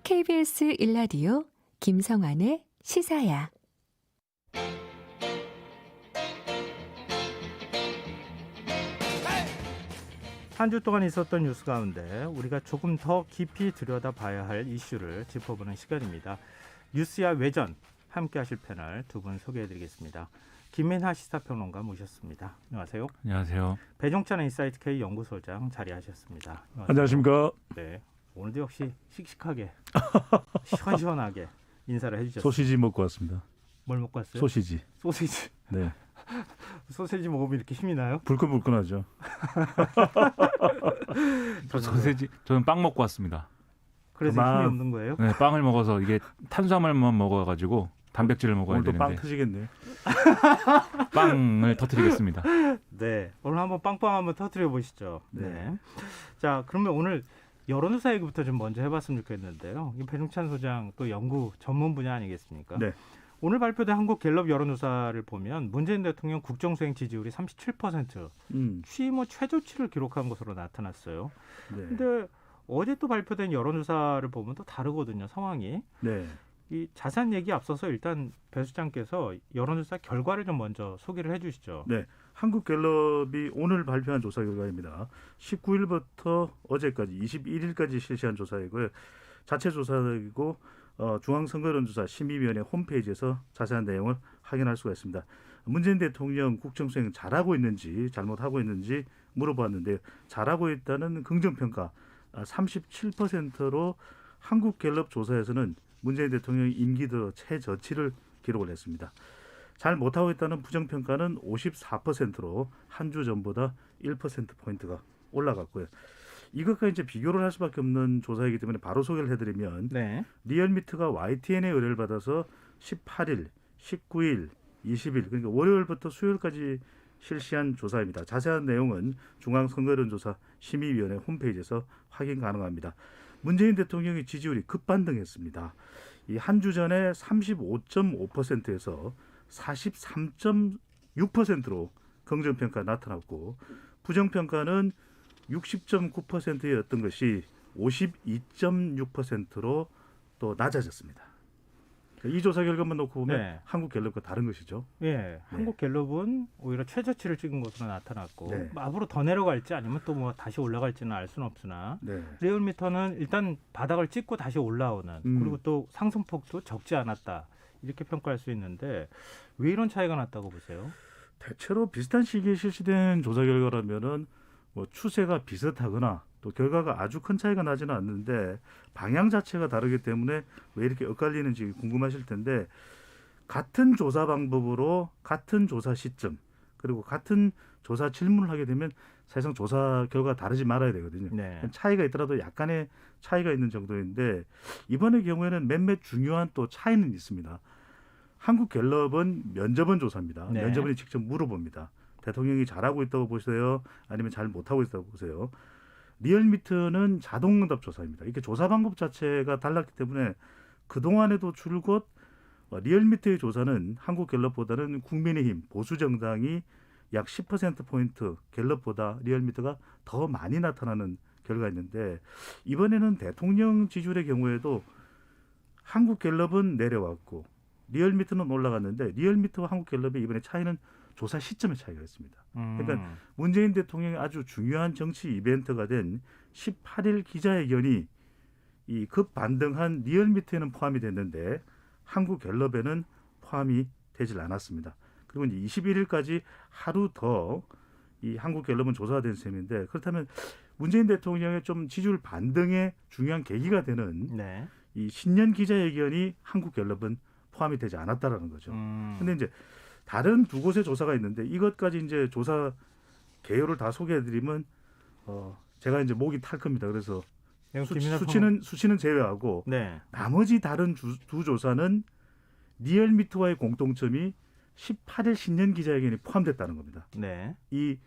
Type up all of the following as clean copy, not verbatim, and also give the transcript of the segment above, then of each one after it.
KBS 1라디오 김성환의 시사야. 한 주 동안 있었던 뉴스 가운데 우리가 조금 더 깊이 들여다봐야 할 이슈를 짚어보는 시간입니다. 뉴스야 외전 함께 하실 패널 두 분 소개해드리겠습니다. 김민하 시사평론가 모셨습니다. 안녕하세요. 안녕하세요. 배종찬 인사이트 K 연구소장 자리하셨습니다. 안녕하십니까. 네, 오늘도 역시 씩씩하게 시원시원하게 인사를 해주셨습니다. 소시지 먹고 왔습니다. 뭘 먹고 왔어요? 소시지. 소시지. 네. 소시지 먹으면 이렇게 힘이 나요? 불끈불끈하죠. 소세지. 저는 빵 먹고 왔습니다. 그래서 힘이 없는 거예요? 네, 빵을 먹어서 이게 탄수화물만 먹어가지고 단백질을 먹어야 오늘도 되는데 빵 터지겠네. 빵을 터뜨리겠습니다. 네, 오늘 한번 빵빵 한번 터뜨려 보시죠. 네. 자, 그러면 오늘 여론조사 얘기부터 좀 먼저 해봤으면 좋겠는데요. 이 배종찬 소장 또 연구 전문 분야 아니겠습니까? 네. 오늘 발표된 한국갤럽 여론조사를 보면 문재인 대통령 국정수행 지지율이 37%, 취임 후 최저치를 기록한 것으로 나타났어요. 네. 근데 어제 또 발표된 여론조사를 보면 또 다르거든요, 상황이. 네. 이 자세한 얘기 앞서서 일단 배 수장께서 여론조사 결과를 좀 먼저 소개를 해주시죠. 네. 한국갤럽이 오늘 발표한 조사 결과입니다. 19일부터 어제까지 21일까지 실시한 조사이고요. 자체 조사이고 중앙선거여론조사 심의위원회 홈페이지에서 자세한 내용을 확인할 수가 있습니다. 문재인 대통령 국정수행 잘하고 있는지 잘못하고 있는지 물어봤는데 잘하고 있다는 긍정평가 37%로 한국갤럽 조사에서는 문재인 대통령이 임기 들어 최저치를 기록을 했습니다. 잘 못하고 있다는 부정평가는 54%로 한 주 전보다 1%포인트가 올라갔고요. 이것과 이제 비교를 할 수밖에 없는 조사이기 때문에 바로 소개를 해드리면 네. 리얼미터가 YTN의 의뢰를 받아서 18일, 19일, 20일 그러니까 월요일부터 수요일까지 실시한 조사입니다. 자세한 내용은 중앙선거여론조사 심의위원회 홈페이지에서 확인 가능합니다. 문재인 대통령의 지지율이 급반등했습니다. 이 한 주 전에 35.5%에서 43.6%로 긍정평가 나타났고 부정평가는 60.9%였던 것이 52.6%로 또 낮아졌습니다. 이 조사 결과만 놓고 보면 네. 한국갤럽과 다른 것이죠. 예, 한국갤럽은 오히려 최저치를 찍은 것으로 나타났고 네. 앞으로 더 내려갈지 아니면 또 뭐 다시 올라갈지는 알 수는 없으나 네. 리얼미터는 일단 바닥을 찍고 다시 올라오는 그리고 또 상승폭도 적지 않았다 이렇게 평가할 수 있는데 왜 이런 차이가 났다고 보세요? 대체로 비슷한 시기에 실시된 조사 결과라면은 뭐 추세가 비슷하거나 또 결과가 아주 큰 차이가 나지는 않는데 방향 자체가 다르기 때문에 왜 이렇게 엇갈리는지 궁금하실 텐데 같은 조사 방법으로 같은 조사 시점 그리고 같은 조사 질문을 하게 되면 사실상 조사 결과가 다르지 말아야 되거든요. 네. 차이가 있더라도 약간의 차이가 있는 정도인데 이번의 경우에는 몇몇 중요한 또 차이는 있습니다. 한국갤럽은 면접원 조사입니다. 네. 면접원이 직접 물어봅니다. 대통령이 잘하고 있다고 보세요? 아니면 잘 못하고 있다고 보세요? 리얼미터는 자동응답 조사입니다. 이게 조사 방법 자체가 달랐기 때문에 그동안에도 줄곧 리얼미터의 조사는 한국갤럽보다는 국민의힘 보수정당이 약 10%포인트 갤럽보다 리얼미터가 더 많이 나타나는 결과였는데 이번에는 대통령 지지율의 경우에도 한국갤럽은 내려왔고 리얼미터는 올라갔는데 리얼미터와 한국갤럽의 이번에 차이는 조사 시점의 차이가 있습니다. 그러니까 문재인 대통령의 아주 중요한 정치 이벤트가 된 18일 기자회견이 이 급반등한 리얼미터에는 포함이 됐는데 한국갤럽에는 포함이 되질 않았습니다. 그리고 이제 21일까지 하루 더 이 한국갤럽은 조사가 된 셈인데 그렇다면 문재인 대통령의 좀 지지율 반등의 중요한 계기가 되는 네. 이 신년 기자회견이 한국갤럽은 포함이 되지 않았다라는 거죠. 근데 이제 다른 두 곳의 조사가 있는데 이것까지 이제 조사 개요를 다 소개해드리면 제가 이제 목이 탈 겁니다. 그래서 수치는 제외하고 네. 나머지 다른 두 조사는 리얼미터와의 공통점이 18일 신년 기자회견이 포함됐다는 겁니다. 네. 이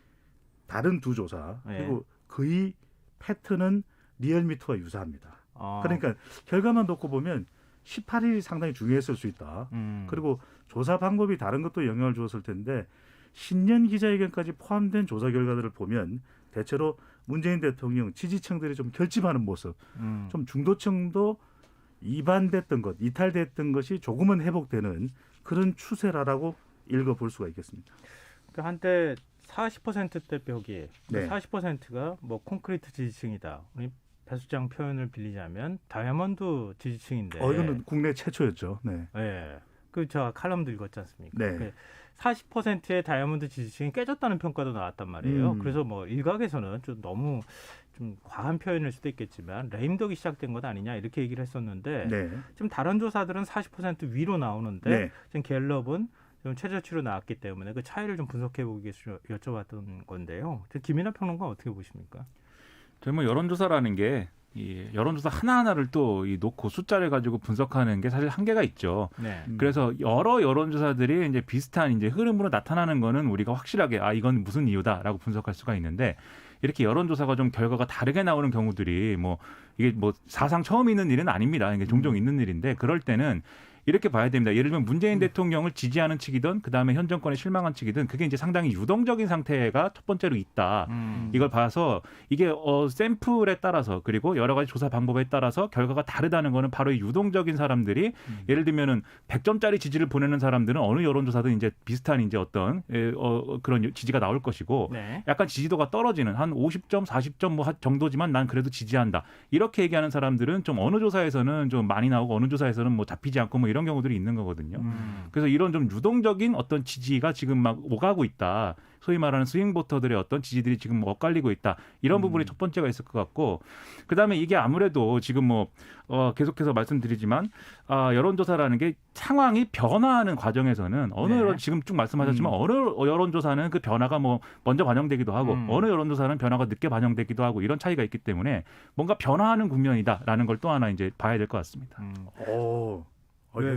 다른 두 조사 네. 그리고 거의 패턴은 리얼미터와 유사합니다. 그러니까 결과만 놓고 보면 18일이 상당히 중요했을 수 있다. 그리고 조사 방법이 다른 것도 영향을 주었을 텐데 신년 기자회견까지 포함된 조사 결과들을 보면 대체로 문재인 대통령 지지층들이 좀 결집하는 모습, 좀 중도층도 이반됐던 것, 이탈됐던 것이 조금은 회복되는 그런 추세라고 읽어볼 수가 있겠습니다. 그러니까 한때 40%대 벽이 네. 40%가 뭐 콘크리트 지지층이다. 우리 배 소장 표현을 빌리자면 다이아몬드 지지층인데. 이거는 국내 최초였죠. 네. 예. 그 저 칼럼도 읽었지 않습니까? 네. 40%의 다이아몬드 지지층이 깨졌다는 평가도 나왔단 말이에요. 음. 그래서 뭐 일각에서는 좀 너무 좀 과한 표현일 수도 있겠지만 레임덕이 시작된 것 아니냐 이렇게 얘기를 했었는데 네. 지금 다른 조사들은 40% 위로 나오는데 네. 지금 갤럽은 좀 최저치로 나왔기 때문에 그 차이를 좀 분석해 보기 위해서 여쭤봤던 건데요. 김인하 평론가 어떻게 보십니까? 저희 뭐 여론조사라는 게 이 여론조사 하나하나를 또 이 놓고 숫자를 가지고 분석하는 게 사실 한계가 있죠. 네. 그래서 여러 여론조사들이 이제 비슷한 이제 흐름으로 나타나는 거는 우리가 확실하게 이건 무슨 이유다라고 분석할 수가 있는데 이렇게 여론조사가 좀 결과가 다르게 나오는 경우들이 뭐 이게 뭐 사상 처음 있는 일은 아닙니다. 이게 종종 있는 일인데 그럴 때는 이렇게 봐야 됩니다. 예를 들면 문재인 대통령을 지지하는 측이든 그다음에 현 정권에 실망한 측이든 그게 이제 상당히 유동적인 상태가 첫 번째로 있다. 이걸 봐서 이게 샘플에 따라서 그리고 여러 가지 조사 방법에 따라서 결과가 다르다는 거는 바로 이 유동적인 사람들이 예를 들면은 100점짜리 지지를 보내는 사람들은 어느 여론조사든 이제 비슷한 이제 어떤 그런 지지가 나올 것이고 네. 약간 지지도가 떨어지는 한 50점, 40점 뭐 정도지만 난 그래도 지지한다. 이렇게 얘기하는 사람들은 좀 어느 조사에서는 좀 많이 나오고 어느 조사에서는 뭐 잡히지 않고 뭐 이런 경우들이 있는 거거든요. 그래서 이런 좀 유동적인 어떤 지지가 지금 막 오가고 있다. 소위 말하는 스윙 보터들의 어떤 지지들이 지금 뭐 엇갈리고 있다. 이런 부분이 첫 번째가 있을 것 같고 그다음에 이게 아무래도 지금 뭐 계속해서 말씀드리지만 여론조사라는 게 상황이 변화하는 과정에서는 어느 네. 지금 쭉 말씀하셨지만 어느 여론조사는 그 변화가 뭐 먼저 반영되기도 하고 어느 여론조사는 변화가 늦게 반영되기도 하고 이런 차이가 있기 때문에 뭔가 변화하는 국면이다라는 걸 또 하나 이제 봐야 될 것 같습니다. 왜,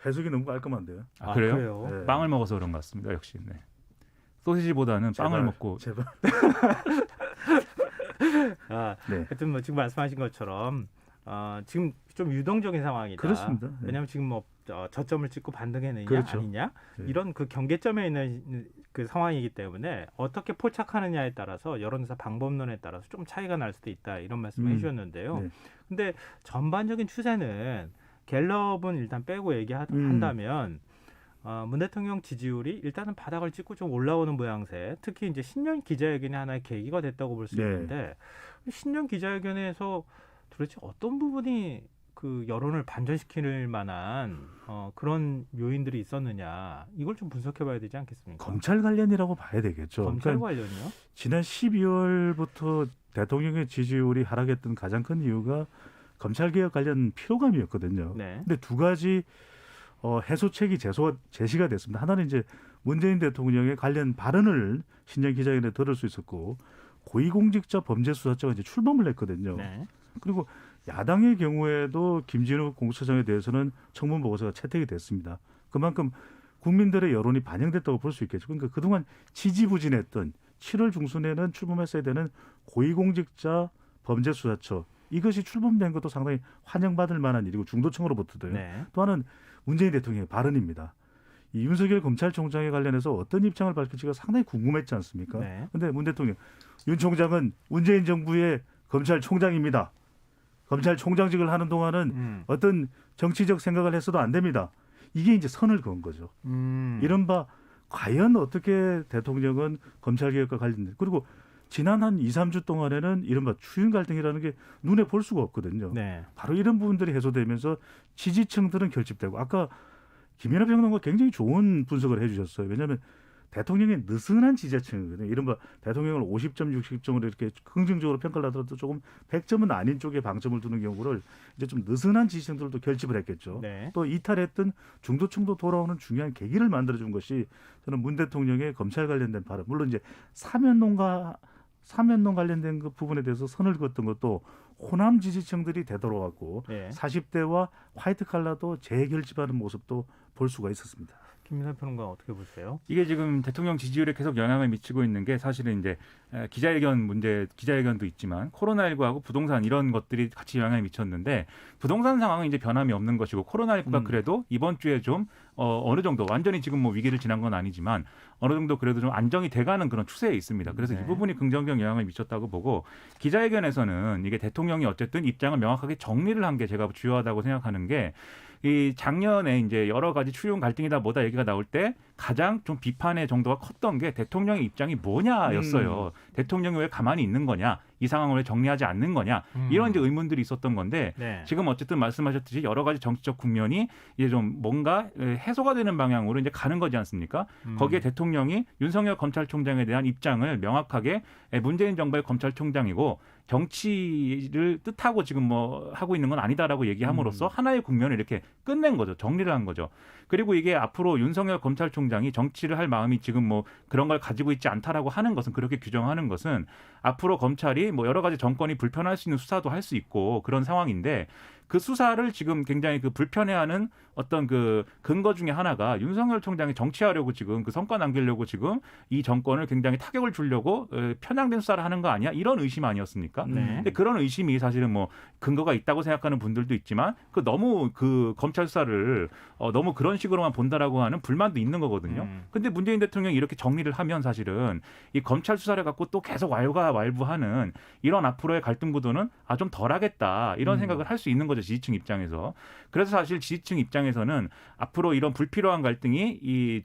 해석이 너무 깔끔한데요. 그래요? 네. 빵을 먹어서 그런 것 같습니다. 역시. 네. 소시지보다는 빵을 제발, 먹고 제발. 네. 하여튼 뭐 지금 말씀하신 것처럼 지금 좀 유동적인 상황이다. 그렇습니다. 네. 왜냐하면 지금 뭐 저점을 찍고 반등해내냐 그렇죠. 아니냐 네. 이런 그 경계점에 있는 그 상황이기 때문에 어떻게 포착하느냐에 따라서 여론조사 방법론에 따라서 좀 차이가 날 수도 있다 이런 말씀을 해주셨는데요. 네. 근데 전반적인 추세는 갤럽은 일단 빼고 얘기한다면 문 대통령 지지율이 일단은 바닥을 찍고 좀 올라오는 모양새. 특히 이제 신년 기자회견이 하나의 계기가 됐다고 볼 수 네. 있는데 신년 기자회견에서 도대체 어떤 부분이 그 여론을 반전시킬 만한 그런 요인들이 있었느냐 이걸 좀 분석해봐야 되지 않겠습니까? 검찰 관련이라고 봐야 되겠죠. 검찰 그러니까 관련이요? 지난 12월부터 대통령의 지지율이 하락했던 가장 큰 이유가 검찰개혁 관련 피로감이었거든요. 네. 근데 두 가지 해소책이 제시가 됐습니다. 하나는 이제 문재인 대통령의 관련 발언을 신년 기자회견에 들을 수 있었고 고위공직자 범죄수사처가 이제 출범을 했거든요. 네. 그리고 야당의 경우에도 김진욱 공수처장에 대해서는 청문 보고서가 채택이 됐습니다. 그만큼 국민들의 여론이 반영됐다고 볼 수 있겠죠. 그러니까 그동안 지지부진했던 7월 중순에는 출범했어야 되는 고위공직자 범죄수사처 이것이 출범된 것도 상당히 환영받을 만한 일이고 중도층으로부터도요. 네. 또 하나는 문재인 대통령의 발언입니다. 이 윤석열 검찰총장에 관련해서 어떤 입장을 밝힐지가 상당히 궁금했지 않습니까? 네. 그런데 문 대통령, 윤 총장은 문재인 정부의 검찰총장입니다. 검찰총장직을 하는 동안은 어떤 정치적 생각을 했어도 안 됩니다. 이게 이제 선을 그은 거죠. 이른바 과연 어떻게 대통령은 검찰개혁과 관련된 그리고 지난 한 2, 3주 동안에는 이른바 추윤 갈등이라는 게 눈에 볼 수가 없거든요. 네. 바로 이런 부분들이 해소되면서 지지층들은 결집되고 아까 김연아 평론가 굉장히 좋은 분석을 해주셨어요. 왜냐하면 대통령의 느슨한 지지층이거든요. 이른바 대통령을 50점, 60점으로 이렇게 긍정적으로 평가를 하더라도 조금 100점은 아닌 쪽에 방점을 두는 경우를 이제 좀 느슨한 지지층들도 결집을 했겠죠. 네. 또 이탈했던 중도층도 돌아오는 중요한 계기를 만들어준 것이 저는 문 대통령의 검찰 관련된 발언. 물론 이제 사면론 관련된 그 부분에 대해서 선을 그었던 것도 호남 지지층들이 되돌아왔고 네. 40대와 화이트 칼라도 재결집하는 모습도 볼 수가 있었습니다. 김민하 평론가 어떻게 보세요? 이게 지금 대통령 지지율에 계속 영향을 미치고 있는 게 사실은 이제 기자회견도 있지만 코로나19하고 부동산 이런 것들이 같이 영향을 미쳤는데 부동산 상황은 이제 변함이 없는 것이고 코로나19가 그래도 이번 주에 좀 어느 정도 완전히 지금 뭐 위기를 지난 건 아니지만 어느 정도 그래도 좀 안정이 돼가는 그런 추세에 있습니다. 그래서 네. 이 부분이 긍정적 영향을 미쳤다고 보고 기자회견에서는 이게 대통령이 어쨌든 입장을 명확하게 정리를 한 게 제가 주요하다고 생각하는 게 이 작년에 이제 여러 가지 추경 갈등이다 뭐다 얘기가 나올 때 가장 좀 비판의 정도가 컸던 게 대통령의 입장이 뭐냐였어요. 대통령이 왜 가만히 있는 거냐, 이 상황을 왜 정리하지 않는 거냐 이런 이제 의문들이 있었던 건데 네. 지금 어쨌든 말씀하셨듯이 여러 가지 정치적 국면이 이제 좀 뭔가 해소가 되는 방향으로 이제 가는 거지 않습니까? 거기에 대통령이 윤석열 검찰총장에 대한 입장을 명확하게 문재인 정부의 검찰총장이고 정치를 뜻하고 지금 뭐 하고 있는 건 아니다라고 얘기함으로써 하나의 국면을 이렇게 끝낸 거죠. 정리를 한 거죠. 그리고 이게 앞으로 윤석열 검찰총장이 정치를 할 마음이 지금 뭐 그런 걸 가지고 있지 않다라고 하는 것은 그렇게 규정하는 것은 앞으로 검찰이 뭐 여러 가지 정권이 불편할 수 있는 수사도 할 수 있고 그런 상황인데 그 수사를 지금 굉장히 그 불편해하는 어떤 그 근거 중에 하나가 윤석열 총장이 정치하려고 지금 그 성과 남기려고 지금 이 정권을 굉장히 타격을 주려고 편향된 수사를 하는 거 아니야? 이런 의심 아니었습니까? 네. 근데 그런 의심이 사실은 뭐 근거가 있다고 생각하는 분들도 있지만 그 너무 그 검찰 수사를 너무 그런 식으로만 본다라고 하는 불만도 있는 거거든요. 근데 문재인 대통령이 이렇게 정리를 하면 사실은 이 검찰 수사를 갖고 또 계속 왈가왈부하는 이런 앞으로의 갈등 구도는 좀 덜하겠다 이런 생각을 할 수 있는 거죠. 지지층 입장에서. 그래서 사실 지지층 입장에서는 앞으로 이런 불필요한 갈등이 이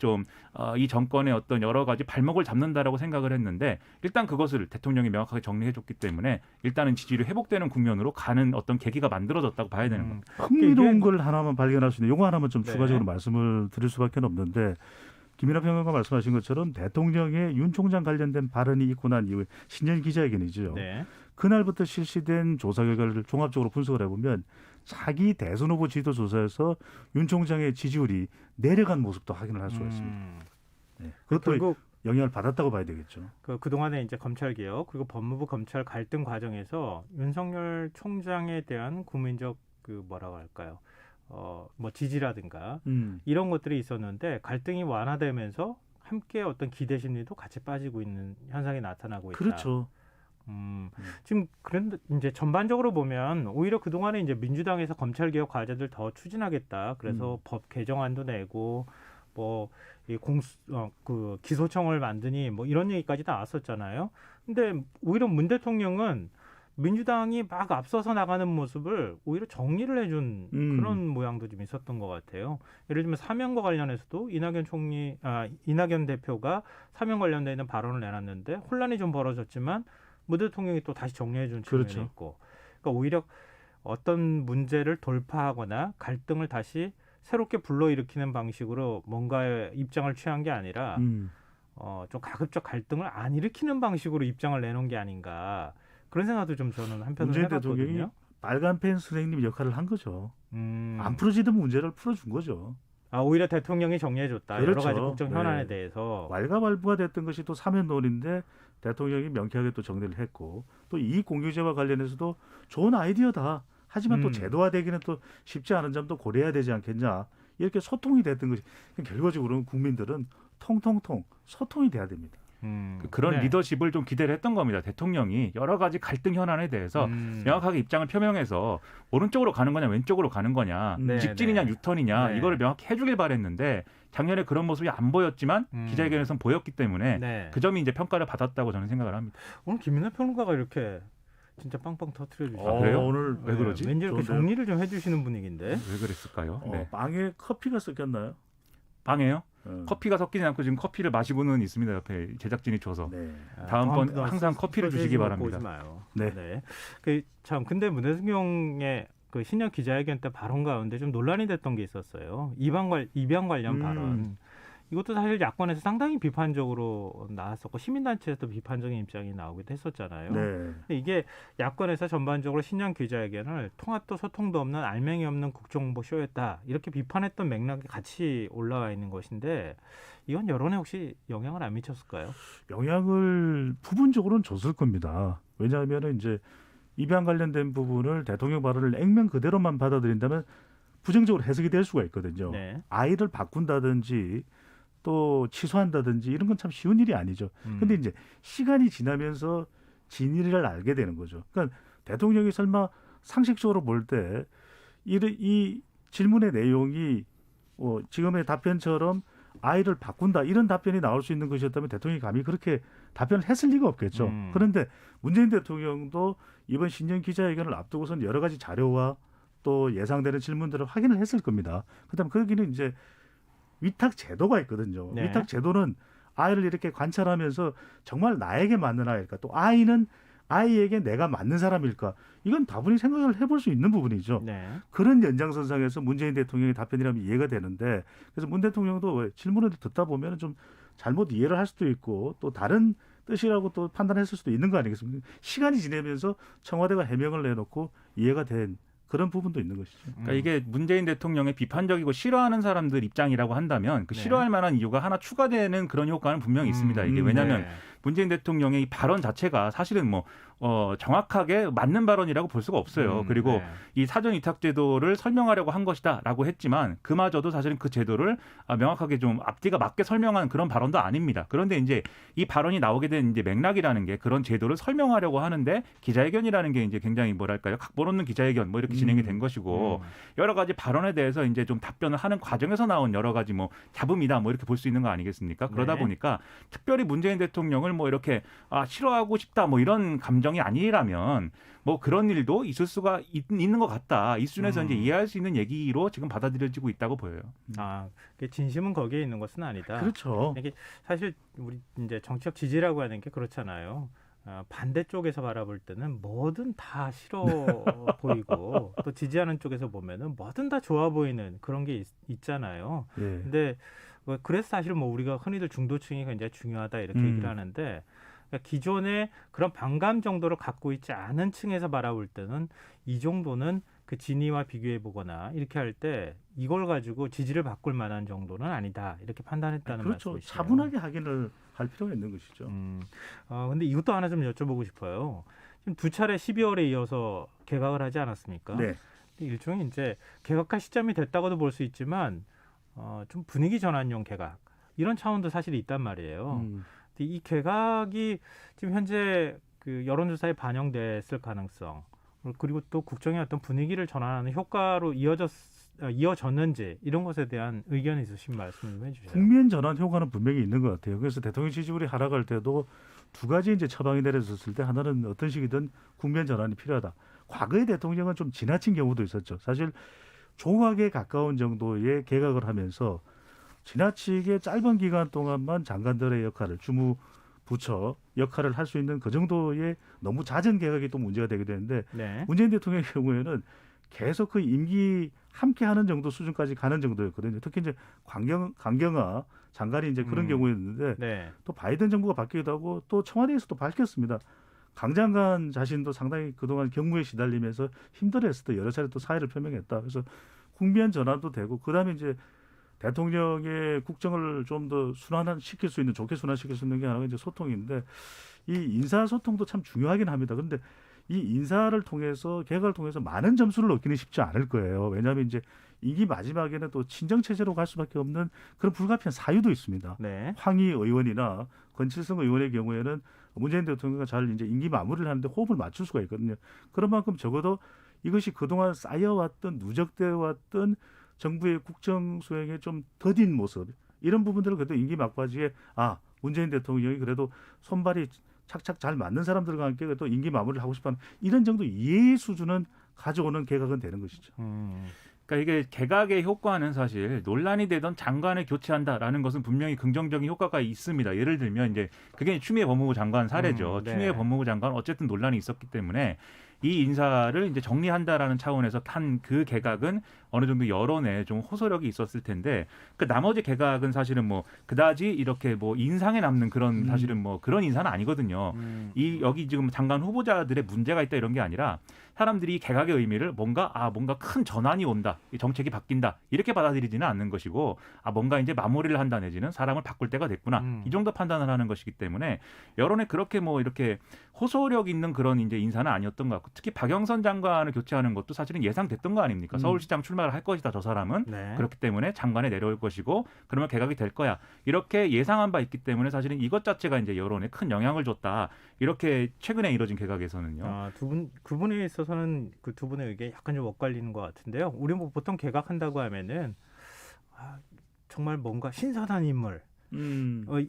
정권의 어떤 여러 가지 발목을 잡는다라고 생각을 했는데 일단 그것을 대통령이 명확하게 정리해줬기 때문에 일단은 지지율이 회복되는 국면으로 가는 어떤 계기가 만들어졌다고 봐야 되는 겁니다. 흥미로운 걸 하나만 발견할 수 있는 요거 하나만 좀 네. 추가적으로 말씀을 드릴 수밖에 없는데 김민하 평론가 말씀하신 것처럼 대통령의 윤 총장 관련된 발언이 있고 난 이후에 신년 기자회견이죠. 네. 그날부터 실시된 조사 결과를 종합적으로 분석을 해보면 차기 대선 후보 지도 조사에서 윤 총장의 지지율이 내려간 모습도 확인을 할 수가 있습니다. 네. 그것도 결국 영향을 받았다고 봐야 되겠죠. 그동안에 이제 검찰 개혁 그리고 법무부 검찰 갈등 과정에서 윤석열 총장에 대한 국민적 그 뭐라고 할까요? 뭐 지지라든가 이런 것들이 있었는데 갈등이 완화되면서 함께 어떤 기대 심리도 같이 빠지고 있는 현상이 나타나고 있다. 그렇죠. 지금 그런데 이제 전반적으로 보면 오히려 그동안에 이제 민주당에서 검찰 개혁 과제들 더 추진하겠다. 그래서 법 개정안도 내고 뭐 이 그 기소청을 만드니 뭐 이런 얘기까지 나왔었잖아요. 근데 오히려 문 대통령은 민주당이 막 앞서서 나가는 모습을 오히려 정리를 해준 그런 모양도 좀 있었던 것 같아요. 예를 들면 사면과 관련해서도 이낙연 대표가 사면 관련돼 있는 발언을 내놨는데 혼란이 좀 벌어졌지만 문 대통령이 또 다시 정리해준 측면이 그렇죠. 있고, 그러니까 오히려 어떤 문제를 돌파하거나 갈등을 다시 새롭게 불러일으키는 방식으로 뭔가의 입장을 취한 게 아니라 좀 가급적 갈등을 안 일으키는 방식으로 입장을 내놓은 게 아닌가 그런 생각도 좀 저는 한편으로 문재인 대통령이 해봤거든요. 빨간 펜 선생님 역할을 한 거죠. 안 풀어지던 문제를 풀어준 거죠. 오히려 대통령이 정리해줬다. 여러 그렇죠. 가지 국정 현안에 네. 대해서. 왈가왈부가 됐던 것이 또 사면론인데 대통령이 명쾌하게 또 정리를 했고 또 이익 공유제와 관련해서도 좋은 아이디어다. 하지만 또 제도화되기는 또 쉽지 않은 점도 고려해야 되지 않겠냐. 이렇게 소통이 됐던 것이 결과적으로는 국민들은 통통통 소통이 돼야 됩니다. 그런 네. 리더십을 좀 기대를 했던 겁니다. 대통령이 여러 가지 갈등 현안에 대해서 명확하게 입장을 표명해서 오른쪽으로 가는 거냐 왼쪽으로 가는 거냐 네, 직진이냐 네. 유턴이냐 네. 이거를 명확히 해주길 바랬는데 작년에 그런 모습이 안 보였지만 기자회견에서는 보였기 때문에 네. 그 점이 이제 평가를 받았다고 저는 생각을 합니다. 오늘 김민하 평론가가 이렇게 진짜 빵빵 터트려 주시죠. 아, 그래요? 오늘 왜 그러지? 왠지 이렇게 좋은데요? 정리를 좀 해주시는 분위기인데. 왜 그랬을까요? 네. 빵에 커피가 섞였나요? 빵에요? 어. 커피가 섞이지 않고 지금 커피를 마시고는 있습니다. 옆에 제작진이 줘서. 네. 다음번 다음부터 항상 커피를 주시기 바랍니다. 보지 마요. 네. 참 근데 문 대통령의 그 신년 기자회견 때 발언 가운데 좀 논란이 됐던 게 있었어요. 입양 관련 발언. 이것도 사실 야권에서 상당히 비판적으로 나왔었고 시민단체에서도 비판적인 입장이 나오기도 했었잖아요. 네. 근데 이게 야권에서 전반적으로 신년 기자회견을 통합도 소통도 없는 알맹이 없는 국정홍보 쇼였다 이렇게 비판했던 맥락이 같이 올라와 있는 것인데 이건 여론에 혹시 영향을 안 미쳤을까요? 영향을 부분적으로는 줬을 겁니다. 왜냐하면 이제 입양 관련된 부분을 대통령 발언을 액면 그대로만 받아들인다면 부정적으로 해석이 될 수가 있거든요. 네. 아이를 바꾼다든지 또 취소한다든지 이런 건 참 쉬운 일이 아니죠. 근데 이제 시간이 지나면서 진위를 알게 되는 거죠. 그러니까 대통령이 설마 상식적으로 볼 때 이 질문의 내용이 지금의 답변처럼 아이를 바꾼다 이런 답변이 나올 수 있는 것이었다면 대통령이 감히 그렇게 답변을 했을 리가 없겠죠. 그런데 문재인 대통령도 이번 신년 기자회견을 앞두고선 여러 가지 자료와 또 예상되는 질문들을 확인을 했을 겁니다. 그다음 거기는 이제 위탁 제도가 있거든요. 네. 위탁 제도는 아이를 이렇게 관찰하면서 정말 나에게 맞는 아이일까, 또 아이는 아이에게 내가 맞는 사람일까, 이건 다분히 생각을 해볼 수 있는 부분이죠. 네. 그런 연장선상에서 문재인 대통령의 답변이라면 이해가 되는데, 그래서 문 대통령도 질문을 듣다 보면 좀 잘못 이해를 할 수도 있고 또 다른 뜻이라고 또 판단했을 수도 있는 거 아니겠습니까? 시간이 지나면서 청와대가 해명을 내놓고 이해가 된 그런 부분도 있는 것이죠. 그러니까 이게 문재인 대통령의 비판적이고 싫어하는 사람들 입장이라고 한다면 그 네. 싫어할 만한 이유가 하나 추가되는 그런 효과는 분명히 있습니다. 이게 왜냐하면 네. 문재인 대통령의 이 발언 자체가 사실은 뭐 정확하게 맞는 발언이라고 볼 수가 없어요. 그리고 네. 이 사전 위탁 제도를 설명하려고 한 것이다라고 했지만 그마저도 사실은 그 제도를 명확하게 좀 앞뒤가 맞게 설명한 그런 발언도 아닙니다. 그런데 이제 이 발언이 나오게 된 이제 맥락이라는 게 그런 제도를 설명하려고 하는데 기자회견이라는 게 이제 굉장히 뭐랄까요, 각본 없는 기자회견 뭐 이렇게 진행이 된 것이고 여러 가지 발언에 대해서 이제 좀 답변을 하는 과정에서 나온 여러 가지 뭐 잡음이다 뭐 이렇게 볼 수 있는 거 아니겠습니까? 그러다 네. 보니까 특별히 문재인 대통령을 뭐 이렇게 싫어하고 싶다 뭐 이런 감정이 아니라면 뭐 그런 일도 있을 수가 있는 것 같다. 이 수준에서 이제 이해할 수 있는 얘기로 지금 받아들여지고 있다고 보여요. 진심은 거기에 있는 것은 아니다. 그렇죠. 이게 사실 우리 이제 정치적 지지라고 하는 게 그렇잖아요. 반대쪽에서 바라볼 때는 뭐든 다 싫어 보이고 또 지지하는 쪽에서 보면은 뭐든 다 좋아 보이는 그런 게 있잖아요. 예. 근데 그래서 사실 뭐 우리가 흔히들 중도층이 굉장히 중요하다 이렇게 얘기를 하는데, 그러니까 기존에 그런 반감 정도를 갖고 있지 않은 층에서 바라볼 때는 이 정도는 그 진위와 비교해 보거나 이렇게 할 때 이걸 가지고 지지를 바꿀 만한 정도는 아니다 이렇게 판단했다는 그렇죠. 말씀이시죠. 차분하게 확인을 할 필요가 있는 것이죠. 근데 이것도 하나 좀 여쭤보고 싶어요. 지금 두 차례 12월에 이어서 개각을 하지 않았습니까? 네. 일종의 이제 개각할 시점이 됐다고도 볼 수 있지만 좀 분위기 전환용 개각 이런 차원도 사실 있단 말이에요. 근데 이 개각이 지금 현재 그 여론조사에 반영됐을 가능성, 그리고 또 국정의 어떤 분위기를 전환하는 효과로 이어졌는지 이런 것에 대한 의견이 있으신 말씀 좀 해주세요. 국면 전환 효과는 분명히 있는 것 같아요. 그래서 대통령 지지율이 하락할 때도 두 가지 이제 처방이 내려졌을 때 하나는 어떤 식이든 국면 전환이 필요하다. 과거의 대통령은 좀 지나친 경우도 있었죠. 사실 조각에 가까운 정도의 개각을 하면서 지나치게 짧은 기간 동안만 장관들의 역할을, 주무 부처 역할을 할 수 있는 그 정도의 너무 잦은 개각이 또 문제가 되게 되는데, 네. 문재인 대통령의 경우에는 계속 그 임기 함께 하는 정도 수준까지 가는 정도였거든요. 특히 이제 강경화 장관이 이제 그런 경우였는데, 네. 또 바이든 정부가 바뀌기도 하고 또 청와대에서도 밝혔습니다. 강 장관 자신도 상당히 그동안 경무에 시달리면서 힘들어했을 때 여러 차례 또 사의를 표명했다. 그래서 국면 전환도 되고, 그다음에 이제 대통령의 국정을 좀 더 순환시킬 수 있는, 좋게 순환시킬 수 있는 게 하나가 이제 소통인데, 이 인사 소통도 참 중요하긴 합니다. 그런데 이 인사를 통해서, 개각을 통해서 많은 점수를 얻기는 쉽지 않을 거예요. 왜냐하면 이제 이기 마지막에는 또 친정 체제로 갈 수밖에 없는 그런 불가피한 사유도 있습니다. 네. 황희 의원이나 권칠성 의원의 경우에는 문재인 대통령과 잘 이제 임기 마무리를 하는데 호흡을 맞출 수가 있거든요. 그런 만큼 적어도 이것이 그동안 쌓여왔던, 누적되어 왔던 정부의 국정 수행에 좀 더딘 모습, 이런 부분들을 그래도 임기 막바지에 문재인 대통령이 그래도 손발이 착착 잘 맞는 사람들과 함께 또 임기 마무리를 하고 싶어하는 이런 정도 이해의 수준은 가져오는 개각은 되는 것이죠. 그러니까 이게 개각의 효과는 사실 논란이 되던 장관을 교체한다라는 것은 분명히 긍정적인 효과가 있습니다. 예를 들면 이제 그게 추미애 법무부 장관 사례죠. 네. 추미애 법무부 장관 어쨌든 논란이 있었기 때문에 이 인사를 이제 정리한다라는 차원에서 한 그 개각은 어느 정도 여론에 좀 호소력이 있었을 텐데, 그 나머지 개각은 사실은 뭐 그다지 이렇게 뭐 인상에 남는 그런 사실은 뭐 그런 인사는 아니거든요. 여기 지금 장관 후보자들의 문제가 있다 이런 게 아니라 사람들이 이 개각의 의미를 뭔가 큰 전환이 온다, 이 정책이 바뀐다 이렇게 받아들이지는 않는 것이고, 뭔가 이제 마무리를 한다 내지는 사람을 바꿀 때가 됐구나 이 정도 판단을 하는 것이기 때문에 여론에 그렇게 뭐 이렇게 호소력 있는 그런 이제 인사는 아니었던 것 같고, 특히 박영선 장관을 교체하는 것도 사실은 예상됐던 거 아닙니까? 서울시장 출마 출마를 할 것이다. 저 사람은 네. 그렇기 때문에 장관에 내려올 것이고 그러면 개각이 될 거야. 이렇게 예상한 바 있기 때문에 사실은 이것 자체가 이제 여론에 큰 영향을 줬다. 이렇게 최근에 이뤄진 개각에서는요. 그분에 있어서는 그 두 분의 의견이 약간 좀 엇갈리는 것 같은데요. 우리 뭐 보통 개각한다고 하면은 정말 뭔가 신선한 인물,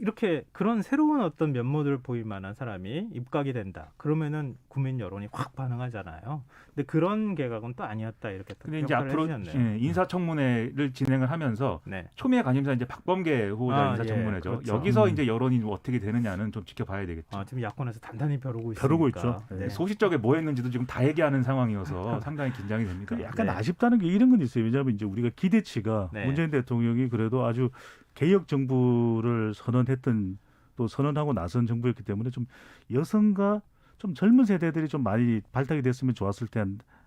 이렇게 그런 새로운 어떤 면모들을 보일 만한 사람이 입각이 된다. 그러면은 국민 여론이 확 반응하잖아요. 근데 그런 개각은 또 아니었다 이렇게 또 근데 이제 평가를 앞으로 해주셨네요. 인사청문회를 진행을 하면서 네. 초미의 관심사 이제 박범계 후보자 예, 인사청문회죠. 그렇죠. 여기서 이제 여론이 어떻게 되느냐는 좀 지켜봐야 되겠죠. 지금 야권에서 단단히 벼르고 벼르고 있으니까. 있죠. 네. 소시적에 뭐 했는지도 지금 다 얘기하는 상황이어서 상당히 긴장이 됩니다. 그 약간 네. 아쉽다는 게 이런 건 있어요. 왜냐하면 이제 우리가 기대치가 네. 문재인 대통령이 그래도 아주 개혁 정부를 선언했던 또 선언하고 나선 정부였기 때문에 좀 여성과 좀 젊은 세대들이 좀 많이 발탁이 됐으면 좋았을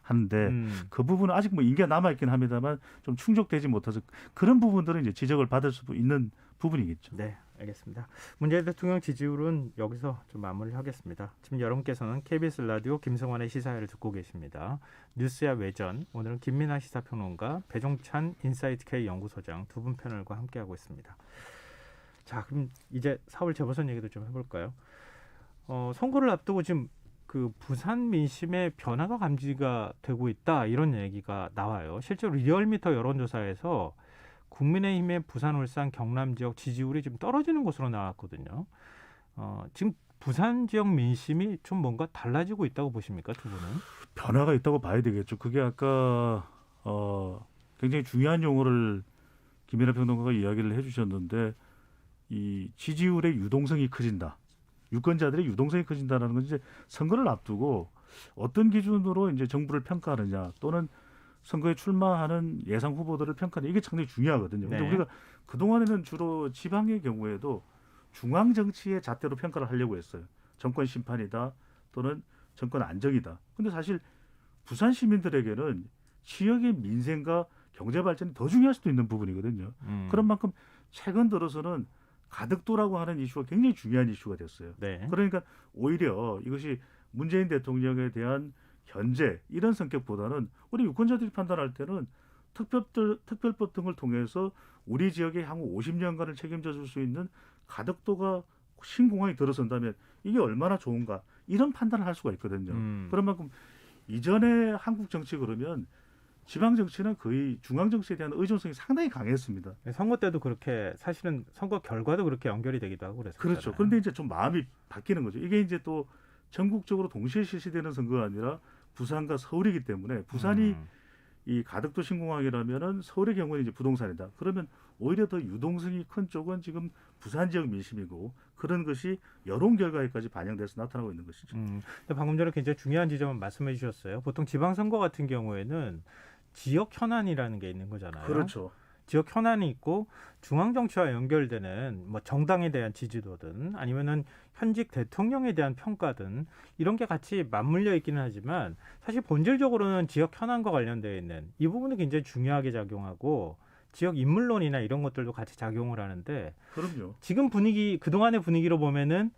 하는데 그 부분은 아직 뭐 인기가 남아 있긴 합니다만 좀 충족되지 못해서 그런 부분들은 이제 지적을 받을 수 있는 부분이겠죠. 네, 알겠습니다. 문재인 대통령 지지율은 여기서 좀 마무리를 하겠습니다. 지금 여러분께서는 KBS 라디오 김성환의 시사회를 듣고 계십니다. 뉴스야 외전, 오늘은 김민아 시사평론가, 배종찬 인사이트K 연구소장 두 분 패널과 함께하고 있습니다. 자, 그럼 이제 4월 재보선 얘기도 좀 해볼까요? 선거를 앞두고 지금 그 부산 민심의 변화가 감지가 되고 있다 이런 얘기가 나와요. 실제로 리얼미터 여론조사에서 국민의힘의 부산, 울산, 경남 지역 지지율이 좀 떨어지는 것으로 나왔거든요. 지금 부산 지역 민심이 좀 뭔가 달라지고 있다고 보십니까, 두 분은? 변화가 있다고 봐야 되겠죠. 그게 아까 굉장히 중요한 용어를 김민하 평론가가 이야기를 해주셨는데 이 지지율의 유동성이 커진다. 유권자들의 유동성이 커진다는 건 이제 선거를 앞두고 어떤 기준으로 이제 정부를 평가하느냐 또는 선거에 출마하는 예상 후보들을 평가하느냐 이게 상당히 중요하거든요. 근데 네. 우리가 그동안에는 주로 지방의 경우에도 중앙 정치의 잣대로 평가를 하려고 했어요. 정권 심판이다 또는 정권 안정이다. 근데 사실 부산 시민들에게는 지역의 민생과 경제 발전이 더 중요할 수도 있는 부분이거든요. 그런 만큼 최근 들어서는 가덕도라고 하는 이슈가 굉장히 중요한 이슈가 됐어요. 네. 그러니까 오히려 이것이 문재인 대통령에 대한 견제 이런 성격보다는 우리 유권자들이 판단할 때는 특별법 등을 통해서 우리 지역의 향후 50년간을 책임져 줄 수 있는 가덕도가 신공항이 들어선다면 이게 얼마나 좋은가 이런 판단을 할 수가 있거든요. 그런 만큼 이전에 한국 정치 그러면 지방 정치는 거의 중앙 정치에 대한 의존성이 상당히 강했습니다. 선거 때도 그렇게 사실은 선거 결과도 그렇게 연결이 되기도 하고 그랬었잖아요. 그렇죠. 그런데 이제 좀 마음이 바뀌는 거죠. 이게 이제 또 전국적으로 동시에 실시되는 선거가 아니라 부산과 서울이기 때문에 부산이 이 가덕도 신공항이라면은 서울의 경우는 이제 부동산이다. 그러면 오히려 더 유동성이 큰 쪽은 지금 부산 지역 민심이고 그런 것이 여론 결과에까지 반영돼서 나타나고 있는 것이죠. 근데 방금 전에 굉장히 중요한 지점을 말씀해 주셨어요. 보통 지방선거 같은 경우에는 지역 현안이라는 게 있는 거잖아요. 그렇죠. 지역 현안이 있고 중앙 정치와 연결되는 뭐 정당에 대한 지지도든 아니면은 현직 대통령에 대한 평가든 이런 게 같이 맞물려 있기는 하지만 사실 본질적으로는 지역 현안과 관련되어 있는 이 부분이 굉장히 중요하게 작용하고 지역 인물론이나 이런 것들도 같이 작용을 하는데 그럼요. 지금 분위기 그동안의 분위기로 보면은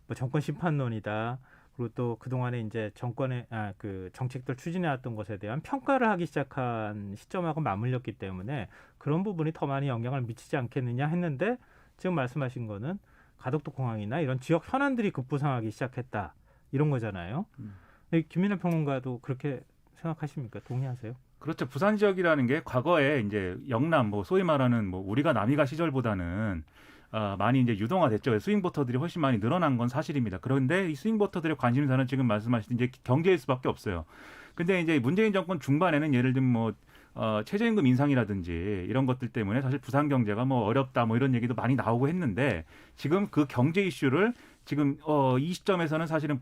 뭐 정권 심판론이다. 그리고 또 그동안에 이제 정권의 그 정책들 추진해왔던 것에 대한 평가를 하기 시작한 시점하고 맞물렸기 때문에 그런 부분이 더 많이 영향을 미치지 않겠느냐 했는데 지금 말씀하신 거는 가덕도 공항이나 이런 지역 현안들이 급부상하기 시작했다 이런 거잖아요. 김민하 평론가도 그렇게 생각하십니까? 동의하세요? 그렇죠. 부산 지역이라는 게 과거에 이제 영남, 뭐 소위 말하는 뭐 우리가 남이가 시절보다는 많이 이제 유동화됐죠. 스윙 보터들이 훨씬 많이 늘어난 건 사실입니다. 그런데 이 스윙 보터들의 관심사는 지금 말씀하신 이제 경제일 수밖에 없어요. 근데 이제 문재인 정권 중반에는 예를 들면 뭐 최저임금 인상이라든지 이런 것들 때문에 사실 부산 경제가 뭐 어렵다 뭐 이런 얘기도 많이 나오고 했는데 지금 그 경제 이슈를 지금 이 시점에서는 사실은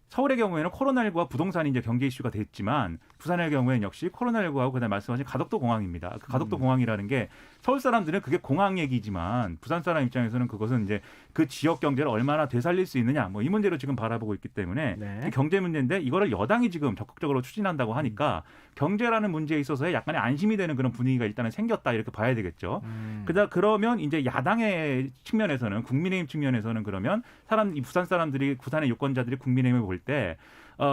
서울의 경우에는 코로나19와 부동산이 이제 경제 이슈가 됐지만 부산의 경우에는 역시 코로나19하고 그다음에 말씀하신 가덕도 공항입니다. 그 가덕도 공항이라는 게 서울 사람들은 그게 공항 얘기지만 부산 사람 입장에서는 그것은 이제 그 지역 경제를 얼마나 되살릴 수 있느냐 뭐 이 문제로 지금 바라보고 있기 때문에 네. 경제 문제인데 이거를 여당이 지금 적극적으로 추진한다고 하니까 경제라는 문제에 있어서의 약간의 안심이 되는 그런 분위기가 일단은 생겼다 이렇게 봐야 되겠죠. 그러면 이제 야당의 측면에서는 국민의힘 측면에서는 그러면 이 부산 사람들이 부산의 유권자들이 국민의힘을 볼 때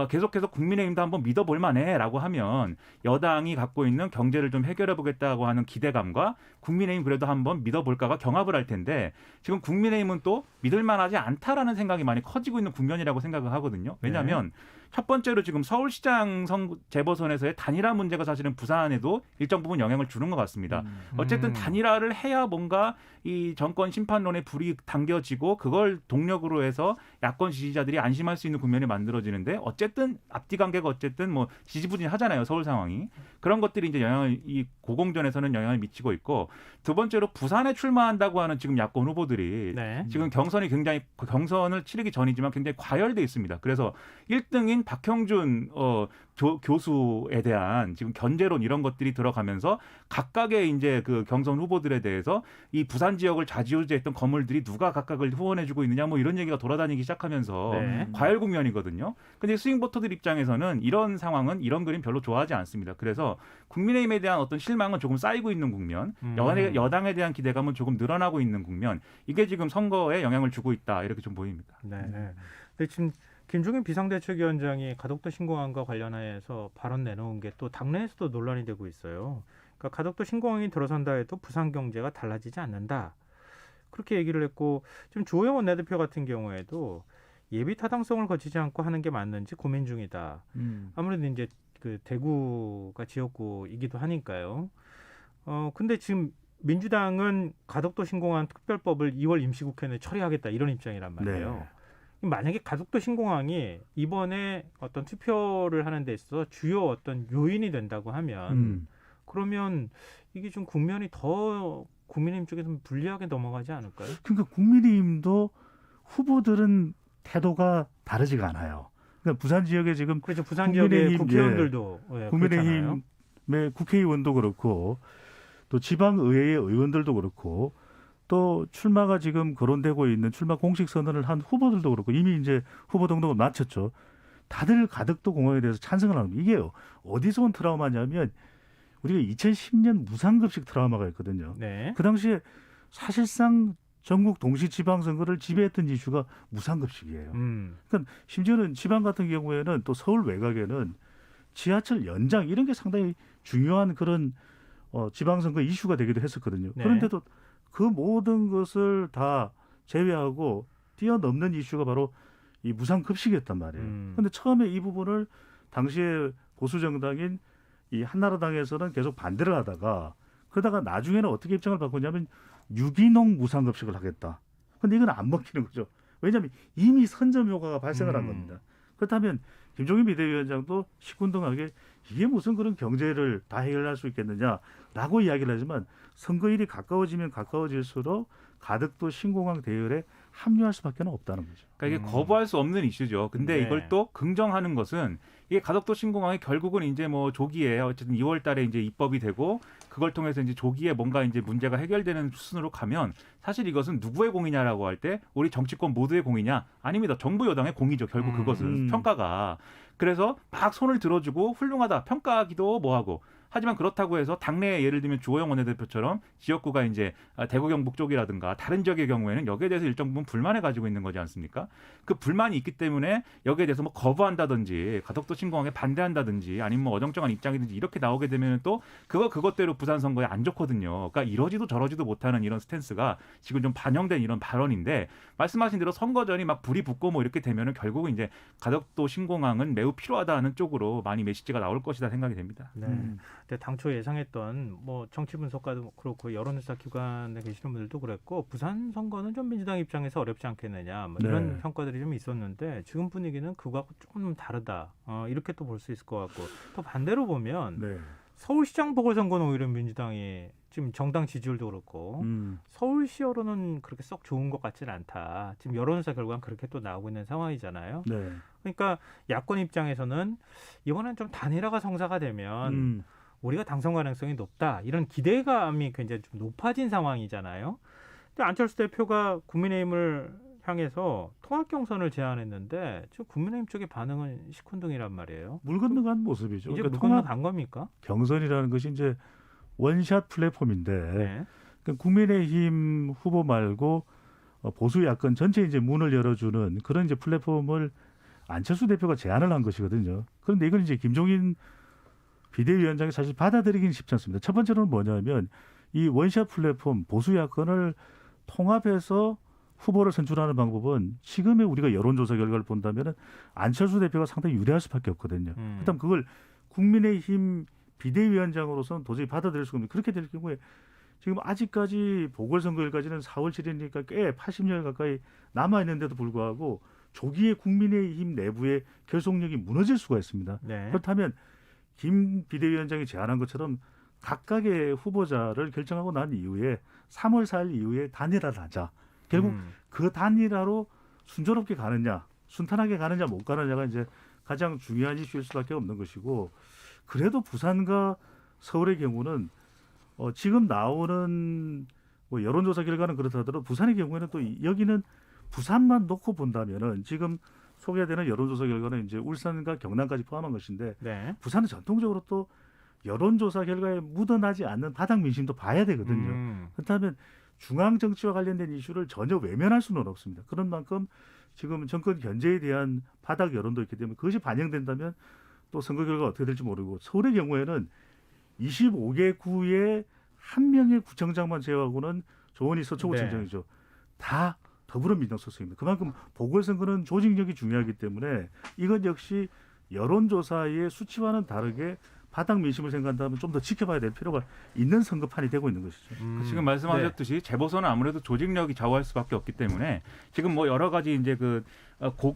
계속해서 국민의힘도 한번 믿어볼 만해라고 하면 여당이 갖고 있는 경제를 좀 해결해보겠다고 하는 기대감과 국민의힘 그래도 한번 믿어볼까가 경합을 할 텐데 지금 국민의힘은 또 믿을 만하지 않다라는 생각이 많이 커지고 있는 국면이라고 생각을 하거든요. 왜냐하면 첫 번째로 지금 서울시장 재보선에서의 단일화 문제가 사실은 부산에도 일정 부분 영향을 주는 것 같습니다. 어쨌든 단일화를 해야 뭔가 이 정권 심판론에 불이 당겨지고 그걸 동력으로 해서 야권 지지자들이 안심할 수 있는 국면이 만들어지는데 어쨌든 앞뒤 관계가 어쨌든 뭐 지지부진하잖아요. 서울 상황이. 그런 것들이 이제 영향을 이 고공전에서는 영향을 미치고 있고 두 번째로 부산에 출마한다고 하는 지금 야권 후보들이 네. 지금 경선을 치르기 전이지만 굉장히 과열돼 있습니다. 그래서 1등인 박형준 교수에 대한 지금 견제론 이런 것들이 들어가면서 각각의 이제 그 경선 후보들에 대해서 이 부산 지역을 좌지우지했던 거물들이 누가 각각을 후원해주고 있느냐 뭐 이런 얘기가 돌아다니기 시작하면서 네. 과열 국면이거든요. 근데 스윙 보터들 입장에서는 이런 상황은 이런 그림 별로 좋아하지 않습니다. 그래서 국민의힘에 대한 어떤 실망은 조금 쌓이고 있는 국면, 여당에 대한 기대감은 조금 늘어나고 있는 국면. 이게 지금 선거에 영향을 주고 있다 이렇게 좀 보입니다. 네. 근데 지금 김종인 비상대책위원장이 가덕도 신공항과 관련해서 발언 내놓은 게 또 당내에서도 논란이 되고 있어요. 그러니까 가덕도 신공항이 들어선다 해도 부산 경제가 달라지지 않는다. 그렇게 얘기를 했고 지금 주호영 원내대표 같은 경우에도 예비 타당성을 거치지 않고 하는 게 맞는지 고민 중이다. 아무래도 이제 그 대구가 지역구이기도 하니까요. 근데 지금 민주당은 가덕도 신공항 특별법을 2월 임시국회 내 처리하겠다 이런 입장이란 말이에요. 네. 만약에 가덕도 신공항이 이번에 어떤 투표를 하는 데 있어서 주요 어떤 요인이 된다고 하면 그러면 이게 좀 국면이 더 국민의힘 쪽에서 불리하게 넘어가지 않을까요? 그러니까 국민의힘도 후보들은 태도가 다르지가 않아요. 그러니까 부산 지역에 지금 그렇죠. 부산 지역의 국회의원들도 국민의힘의 국회의원도 그렇고 또 지방의회의 의원들도 그렇고 또 출마가 지금 거론되고 있는 출마 공식 선언을 한 후보들도 그렇고 이미 이제 후보 등록을 마쳤죠. 다들 가덕도 공항에 대해서 찬성을 하는 거예요. 이게요. 어디서 온 트라우마냐면 우리가 2010년 무상급식 트라우마가 있거든요. 네. 그 당시에 사실상 전국 동시 지방선거를 지배했던 이슈가 무상급식이에요. 그러니까 심지어는 지방 같은 경우에는 또 서울 외곽에는 지하철 연장 이런 게 상당히 중요한 그런 지방선거 이슈가 되기도 했었거든요. 네. 그런데도 그 모든 것을 다 제외하고 뛰어넘는 이슈가 바로 이 무상급식이었단 말이에요. 그런데 처음에 이 부분을 당시에 보수 정당인 이 한나라당에서는 계속 반대를 하다가 그러다가 나중에는 어떻게 입장을 바꾸냐면 유기농 무상급식을 하겠다. 그런데 이건 안 먹히는 거죠. 왜냐하면 이미 선점 효과가 발생을 한 겁니다. 그렇다면 김종인 비대위원장도 시큰둥하게 이게 무슨 그런 경제를 다 해결할 수 있겠느냐라고 이야기를 하지만 선거일이 가까워지면 가까워질수록 가덕도 신공항 대열에 합류할 수밖에 없다는 거죠. 그러니까 이게 거부할 수 없는 이슈죠. 근데 네. 이걸 또 긍정하는 것은 이게 가덕도 신공항이 결국은 이제 뭐 조기에 어쨌든 2월 달에 이제 입법이 되고 그걸 통해서 이제 조기에 뭔가 이제 문제가 해결되는 수순으로 가면 사실 이것은 누구의 공이냐라고 할 때 우리 정치권 모두의 공이냐 아닙니다. 정부 여당의 공이죠. 결국 그것은 평가가. 그래서 막 손을 들어주고 훌륭하다 평가하기도 뭐하고 하지만 그렇다고 해서 당내에 예를 들면 주호영 원내대표처럼 지역구가 이제 대구 경북 쪽이라든가 다른 지역의 경우에는 여기에 대해서 일정 부분 불만을 가지고 있는 거지 않습니까? 그 불만이 있기 때문에 여기에 대해서 뭐 거부한다든지 가덕도 신공항에 반대한다든지 아니면 뭐 어정쩡한 입장이든지 이렇게 나오게 되면 또 그것대로 부산 선거에 안 좋거든요. 그러니까 이러지도 저러지도 못하는 이런 스탠스가 지금 좀 반영된 이런 발언인데 말씀하신 대로 선거 전이 막 불이 붙고 뭐 이렇게 되면은 결국은 이제 가덕도 신공항은 매우 필요하다는 쪽으로 많이 메시지가 나올 것이다 생각이 됩니다. 네. 근데 당초 예상했던 뭐 정치 분석가도 그렇고 여론조사 기관에 계시는 분들도 그랬고 부산 선거는 좀 민주당 입장에서 어렵지 않겠느냐 뭐 이런 네. 평가들이 좀 있었는데 지금 분위기는 그거하고 조금 다르다. 이렇게 또 볼 수 있을 것 같고 또 반대로 보면 네. 서울시장 보궐선거는 오히려 민주당이 지금 정당 지지율도 그렇고 서울시 여론은 그렇게 썩 좋은 것 같지는 않다. 지금 여론조사 결과는 그렇게 또 나오고 있는 상황이잖아요. 네. 그러니까 야권 입장에서는 이번엔 좀 단일화가 성사가 되면 우리가 당선 가능성이 높다. 이런 기대감이 굉장히 좀 높아진 상황이잖아요. 근데 안철수 대표가 국민의힘을 향해서 통합 경선을 제안했는데 지금 국민의힘 쪽의 반응은 시큰둥이란 말이에요. 물 건너간 모습이죠. 이제 그러니까 물 건너간 겁니까? 경선이라는 것이 이제 원샷 플랫폼인데 네. 그러니까 국민의힘 후보 말고 보수 야권 전체 이제 문을 열어주는 그런 이제 플랫폼을 안철수 대표가 제안을 한 것이거든요. 그런데 이걸 이제 김종인 비대위원장이 사실 받아들이기는 쉽지 않습니다. 첫 번째로는 뭐냐면 이 원샷 플랫폼 보수 야권을 통합해서 후보를 선출하는 방법은 지금의 우리가 여론조사 결과를 본다면 안철수 대표가 상당히 유리할 수밖에 없거든요. 그다음 그걸 국민의힘 비대위원장으로서는 도저히 받아들일 수가 없는 그렇게 될 경우에 지금 아직까지 보궐선거일까지는 4월 7일이니까 꽤 80년 가까이 남아있는데도 불구하고 조기에 국민의힘 내부의 결속력이 무너질 수가 있습니다. 네. 그렇다면 김 비대위원장이 제안한 것처럼 각각의 후보자를 결정하고 난 이후에 3월 4일 이후에 단일화를 하자. 결국 그 단일화로 순조롭게 가느냐, 순탄하게 가느냐 못 가느냐가 이제 가장 중요한 이슈일 수밖에 없는 것이고 그래도 부산과 서울의 경우는 지금 나오는 뭐 여론조사 결과는 그렇다 하더라도 부산의 경우에는 또 여기는 부산만 놓고 본다면은 지금 소개되는 여론조사 결과는 이제 울산과 경남까지 포함한 것인데 네. 부산은 전통적으로 또 여론조사 결과에 묻어나지 않는 바닥 민심도 봐야 되거든요. 그렇다면 중앙 정치와 관련된 이슈를 전혀 외면할 수는 없습니다. 그런 만큼 지금 정권 견제에 대한 바닥 여론도 있기 때문에 그것이 반영된다면 또 선거 결과가 어떻게 될지 모르고 서울의 경우에는 25개 구에 한 명의 구청장만 제외하고는 조원희 서초구청장이죠. 다 더불어민주당 소속입니다. 그만큼 보궐선거는 조직력이 중요하기 때문에 이것 역시 여론조사의 수치와는 다르게 바닥 민심을 생각한다면 좀 더 지켜봐야 될 필요가 있는 선거판이 되고 있는 것이죠. 지금 말씀하셨듯이 재보선은 아무래도 조직력이 좌우할 수밖에 없기 때문에 지금 뭐 여러 가지 이제 그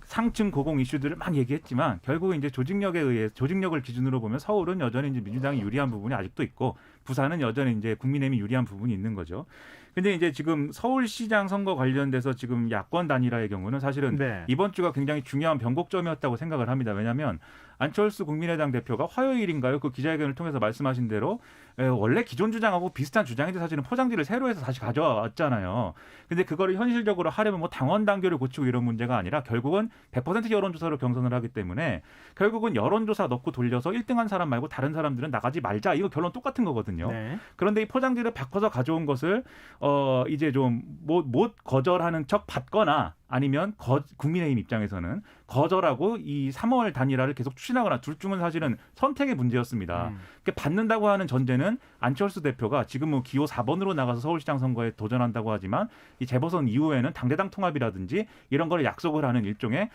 상층 고공 이슈들을 막 얘기했지만 결국은 이제 조직력에 의해 조직력을 기준으로 보면 서울은 여전히 이제 민주당이 유리한 부분이 아직도 있고 부산은 여전히 이제 국민의힘이 유리한 부분이 있는 거죠. 근데 이제 지금 서울시장 선거 관련돼서 지금 야권 단일화의 경우는 사실은 네. 이번 주가 굉장히 중요한 변곡점이었다고 생각을 합니다. 왜냐하면 안철수 국민의당 대표가 화요일인가요? 그 기자회견을 통해서 말씀하신 대로 원래 기존 주장하고 비슷한 주장인데 사실은 포장지를 새로 해서 다시 가져왔잖아요. 근데 그거를 현실적으로 하려면 뭐 당원 단결을 고치고 이런 문제가 아니라 결국은 100% 여론조사로 경선을 하기 때문에 결국은 여론조사 넣고 돌려서 1등한 사람 말고 다른 사람들은 나가지 말자. 이거 결론 똑같은 거거든요. 네. 그런데 이 포장지를 바꿔서 가져온 것을 이제 좀 못 거절하는 척 받거나 아니면 국민의힘 입장에서는 거절하고 이 3월 단일화를 계속 추진하거나 둘 중은 사실은 선택의 문제였습니다. 그러니까 받는다고 하는 전제는 안철수 대표가 지금 뭐 기호 4번으로 나가서 서울시장 선거에 도전한다고 하지만 이 재보선 이후에는 당대당 통합이라든지 이런 걸 약속을 하는 일종의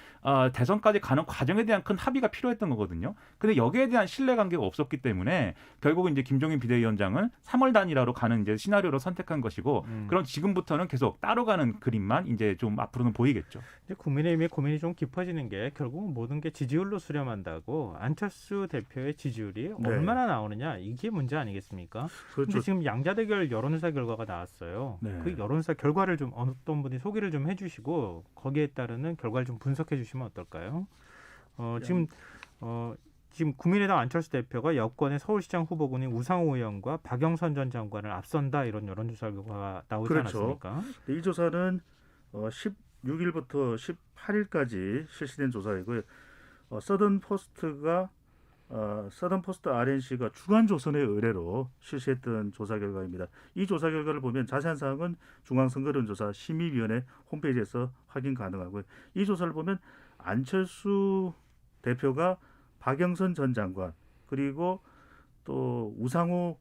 대선까지 가는 과정에 대한 큰 합의가 필요했던 거거든요. 근데 여기에 대한 신뢰관계가 없었기 때문에 결국은 이제 김종인 비대위원장은 3월 단일화로 가는 이제 시나리오로 선택한 것이고 그럼 지금부터는 계속 따로 가는 그림만 이제 좀 앞으로는 보이겠죠. 이제 국민의힘의 고민이 좀 깊어지는 게 결국 모든 게 지지율로 수렴한다고 안철수 대표의 지지율이 네. 얼마나 나오느냐 이게 문제 아니겠습니까? 그런데 그렇죠. 지금 양자대결 여론조사 결과가 나왔어요. 네. 그 여론조사 결과를 좀 어떤 분이 소개를 좀 해주시고 거기에 따르는 결과를 좀 분석해 주시면 어떨까요? 지금 국민의당 안철수 대표가 여권의 서울시장 후보군인 우상호 의원과 박영선 전 장관을 앞선다 이런 여론조사 결과가 나오지 그렇죠. 않았습니까? 이 조사는 16일부터 18일까지 실시된 조사이고요. 서든 포스트 RNC가 주간 조선의 의뢰로 실시했던 조사 결과입니다. 이 조사 결과를 보면 자세한 사항은 중앙선거론조사 심의위원회 홈페이지에서 확인 가능하고요. 이 조사를 보면 안철수 대표가 박영선 전 장관 그리고 또 우상호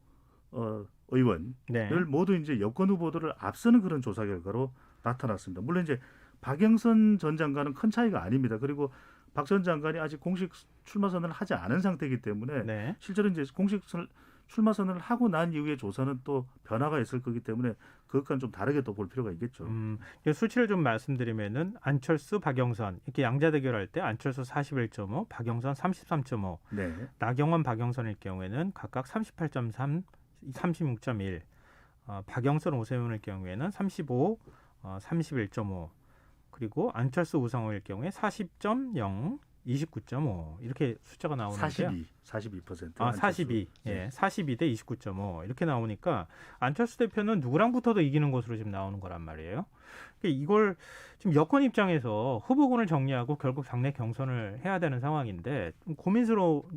의원을 네. 모두 이제 여권 후보들을 앞서는 그런 조사 결과로 나타났습니다. 물론 이제 박영선 전 장관은 큰 차이가 아닙니다. 그리고 박 전 장관이 아직 공식 출마 선언을 하지 않은 상태이기 때문에 네. 실제로 이제 공식 출마 선언을 하고 난 이후에 조사는 또 변화가 있을 거기 때문에 그것과는 좀 다르게 또 볼 필요가 있겠죠. 수치를 좀 말씀드리면은 안철수, 박영선 이렇게 양자 대결할 때 안철수 41.5, 박영선 33.5, 네. 나경원, 박영선일 경우에는 각각 38.3, 36.1, 박영선, 오세훈일 경우에는 35, 31.5, 그리고 안철수, 우상호일 경우에 40.0, 29.5 이렇게 숫자가 나오는데요. 42%. 42. 예. 42 대 29.5 이렇게 나오니까 안철수 대표는 누구랑 붙어도 이기는 것으로 지금 나오는 거란 말이에요. 그러니까 이걸 지금 여권 입장에서 후보군을 정리하고 결국 당내 경선을 해야 되는 상황인데 좀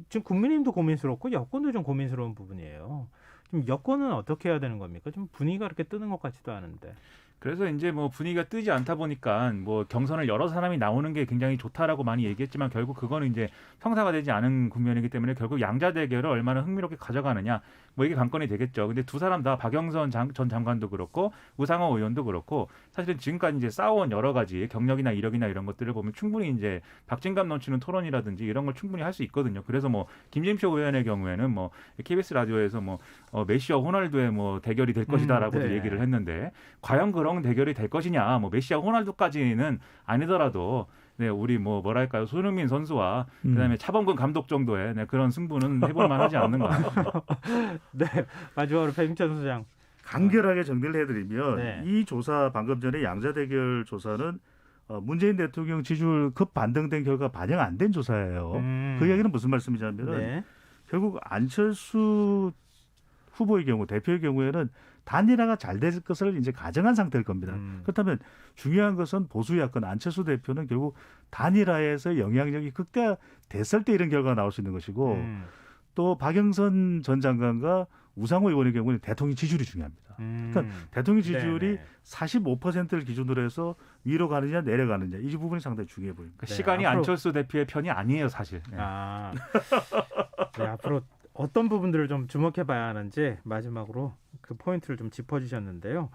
지금 국민의힘도 고민스럽고 여권도 좀 고민스러운 부분이에요. 지금 여권은 어떻게 해야 되는 겁니까? 좀 분위기가 그렇게 뜨는 것 같지도 않은데. 그래서 이제 뭐 분위기가 뜨지 않다 보니까 뭐 경선을 여러 사람이 나오는 게 굉장히 좋다라고 많이 얘기했지만 결국 그거는 이제 성사가 되지 않은 국면이기 때문에 결국 양자 대결을 얼마나 흥미롭게 가져가느냐 뭐 이게 관건이 되겠죠. 근데 두 사람 다 박영선 전 장관도 그렇고 우상호 의원도 그렇고 사실은 지금까지 이제 싸워온 여러 가지 경력이나 이력이나 이런 것들을 보면 충분히 이제 박진감 넘치는 토론이라든지 이런 걸 충분히 할 수 있거든요. 그래서 뭐 김진표 의원의 경우에는 뭐 KBS 라디오에서 뭐 메시와 호날두의 뭐 대결이 될 것이다라고도 네. 얘기를 했는데 과연 그런 대결이 될 것이냐. 뭐 메시와 호날두까지는 아니더라도 네, 우리 뭐랄까요 손흥민 선수와 그다음에 차범근 감독 정도의 네, 그런 승부는 해볼 만하지 않는가. 네, 마지막으로 백인천 소장. 간결하게 정리를 해드리면 네. 이 조사 방금 전에 양자 대결 조사는 문재인 대통령 지지율 급 반등된 결과 반영 안 된 조사예요. 그 이야기는 무슨 말씀이냐면은 네. 결국 안철수 후보의 경우 대표의 경우에는 단일화가 잘 될 것을 이제 가정한 상태일 겁니다. 그렇다면 중요한 것은 보수 야권 안철수 대표는 결국 단일화에서 영향력이 극대화됐을 때 이런 결과가 나올 수 있는 것이고 또 박영선 전 장관과 우상호 의원의 경우는 대통령 지지율이 중요합니다. 그러니까 대통령 지지율이 네네. 45%를 기준으로 해서 위로 가느냐 내려가느냐 이 부분이 상당히 중요해 보입니다. 그 네, 시간이 앞으로- 안철수 대표의 편이 아니에요 사실. 네. 아, 네, 앞으로 어떤 부분들을 좀 주목해봐야 하는지 마지막으로 그 포인트를 좀 짚어주셨는데요.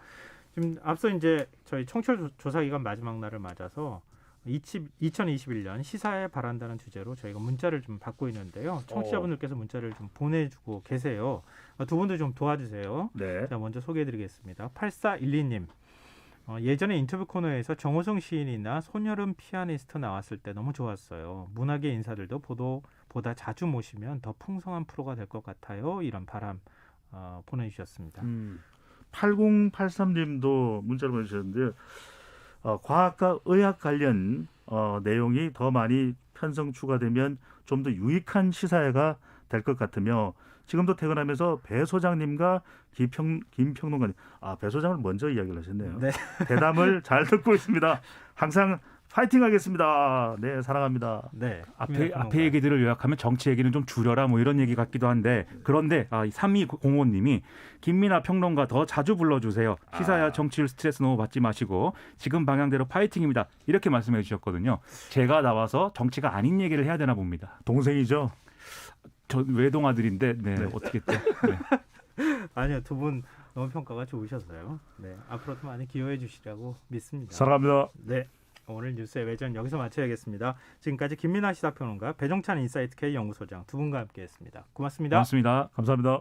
지금 앞서 이제 저희 청취율 조사 기간 마지막 날을 맞아서 2021년 시사에 바란다는 주제로 저희가 문자를 좀 받고 있는데요. 청취자분들께서 문자를 좀 보내주고 계세요. 두 분도 좀 도와주세요. 네. 자, 먼저 소개해드리겠습니다. 8412님. 예전에 인터뷰 코너에서 정호성 시인이나 손여름 피아니스트 나왔을 때 너무 좋았어요. 문학의 인사들도 보다 자주 모시면 더 풍성한 프로가 될 것 같아요. 이런 바람 보내주셨습니다. 8083님도 문자를 보내주셨는데요. 과학과 의학 관련 내용이 더 많이 편성 추가되면 좀 더 유익한 시사회가 될 것 같으며 지금도 퇴근하면서 배 소장님과 김평론가님 배 소장을 먼저 이야기를 하셨네요. 네. 대담을 잘 듣고 있습니다. 항상 파이팅하겠습니다. 네, 사랑합니다. 네. 앞에 얘기들을 요약하면 정치 얘기는 좀 줄여라 뭐 이런 얘기 같기도 한데 그런데 3205님이 김민아 평론가 더 자주 불러주세요. 시사야 정치율 스트레스 너무 받지 마시고 지금 방향대로 파이팅입니다. 이렇게 말씀해 주셨거든요. 제가 나와서 정치가 아닌 얘기를 해야 되나 봅니다. 동생이죠? 저 외동아들인데 네, 네. 어떻게 또 네. 아니요, 두 분 너무 평가가 좋으셨어요. 네, 앞으로도 많이 기여해 주시라고 믿습니다. 사랑합니다. 네. 오늘 뉴스의 외전 여기서 마쳐야겠습니다. 지금까지 김민아 시사평론가 배종찬 인사이트 K 연구소장 두 분과 함께했습니다. 고맙습니다. 고맙습니다. 감사합니다.